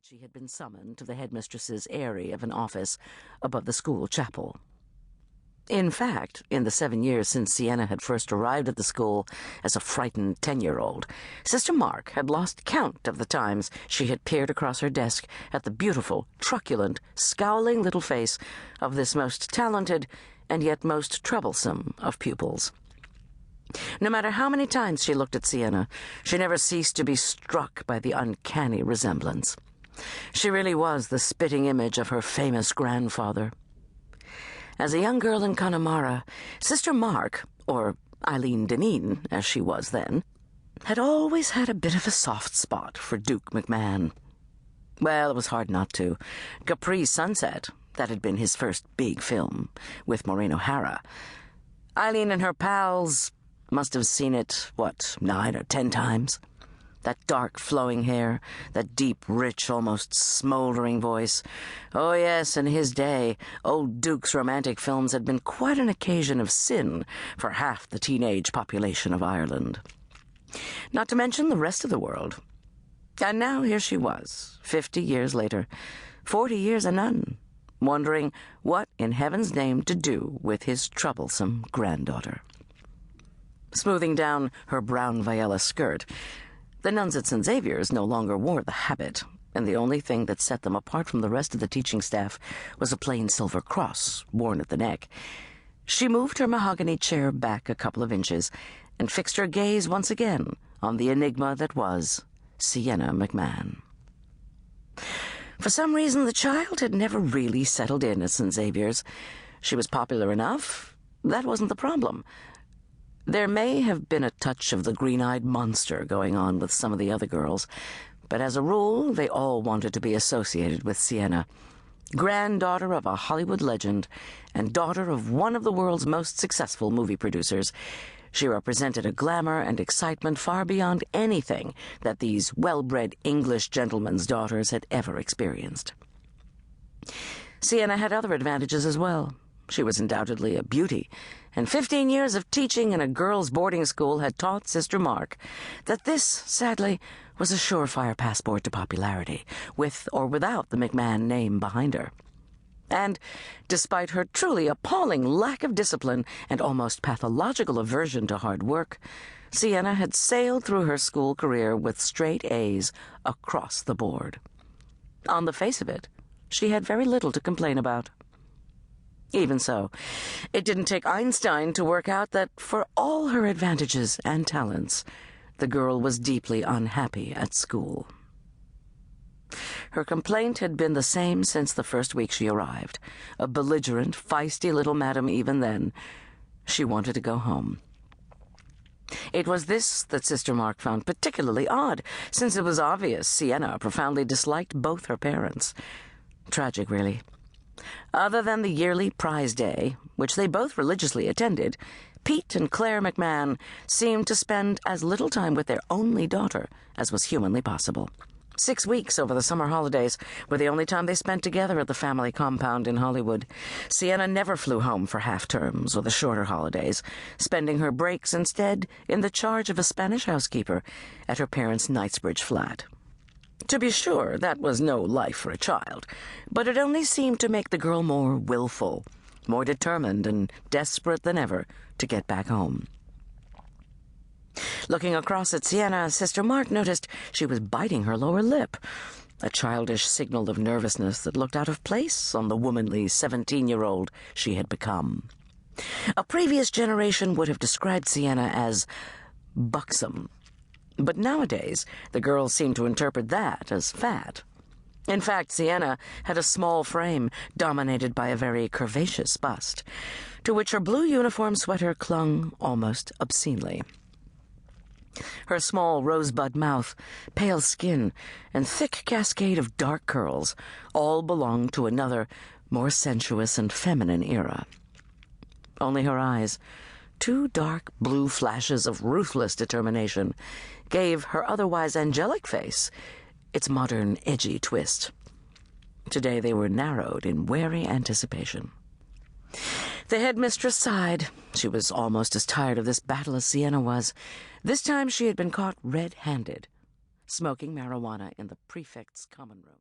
she had been summoned to the headmistress's eyrie of an office above the school chapel. In fact, in the 7 years since Siena had first arrived at the school as a frightened 10-year-old, Sister Mark had lost count of the times she had peered across her desk at the beautiful, truculent, scowling little face of this most talented and yet most troublesome of pupils. No matter how many times she looked at Siena, she never ceased to be struck by the uncanny resemblance. She really was the spitting image of her famous grandfather. As a young girl in Connemara, Sister Mark, or Eileen Deneen, as she was then, had always had a bit of a soft spot for Duke McMahon. Well, it was hard not to. Capri Sunset, that had been his first big film, with Maureen O'Hara. Eileen and her pals must have seen it, 9 or 10 times? That dark, flowing hair, that deep, rich, almost smoldering voice. Oh, yes, in his day, old Duke's romantic films had been quite an occasion of sin for half the teenage population of Ireland. Not to mention the rest of the world. And now here she was, 50 years later, 40 years a nun, wondering what in heaven's name to do with his troublesome granddaughter. Smoothing down her brown Viola skirt, the nuns at St. Xavier's no longer wore the habit, and the only thing that set them apart from the rest of the teaching staff was a plain silver cross worn at the neck. She moved her mahogany chair back a couple of inches and fixed her gaze once again on the enigma that was Siena McMahon. For some reason, the child had never really settled in at St. Xavier's. She was popular enough. That wasn't the problem. There may have been a touch of the green-eyed monster going on with some of the other girls, but as a rule, they all wanted to be associated with Siena, granddaughter of a Hollywood legend and daughter of one of the world's most successful movie producers. She represented a glamour and excitement far beyond anything that these well-bred English gentlemen's daughters had ever experienced. Siena had other advantages as well. She was undoubtedly a beauty, and 15 years of teaching in a girls' boarding school had taught Sister Mark that this, sadly, was a surefire passport to popularity, with or without the McMahon name behind her. And, despite her truly appalling lack of discipline and almost pathological aversion to hard work, Siena had sailed through her school career with straight A's across the board. On the face of it, she had very little to complain about. Even so, it didn't take Einstein to work out that, for all her advantages and talents, the girl was deeply unhappy at school. Her complaint had been the same since the first week she arrived, a belligerent, feisty little madam even then. She wanted to go home. It was this that Sister Mark found particularly odd, since it was obvious Siena profoundly disliked both her parents. Tragic, really. Other than the yearly prize day, which they both religiously attended, Pete and Claire McMahon seemed to spend as little time with their only daughter as was humanly possible. 6 weeks over the summer holidays were the only time they spent together at the family compound in Hollywood. Siena never flew home for half-terms or the shorter holidays, spending her breaks instead in the charge of a Spanish housekeeper at her parents' Knightsbridge flat. To be sure, that was no life for a child, but it only seemed to make the girl more willful, more determined and desperate than ever to get back home. Looking across at Siena, Sister Mark noticed she was biting her lower lip, a childish signal of nervousness that looked out of place on the womanly 17-year-old she had become. A previous generation would have described Siena as buxom, but nowadays the girls seemed to interpret that as fat. In fact, Siena had a small frame dominated by a very curvaceous bust, to which her blue uniform sweater clung almost obscenely. Her small rosebud mouth, pale skin, and thick cascade of dark curls all belonged to another, more sensuous and feminine era. Only her eyes, two dark blue flashes of ruthless determination, gave her otherwise angelic face its modern, edgy twist. Today they were narrowed in wary anticipation. The headmistress sighed. She was almost as tired of this battle as Siena was. This time she had been caught red-handed, smoking marijuana in the prefect's common room.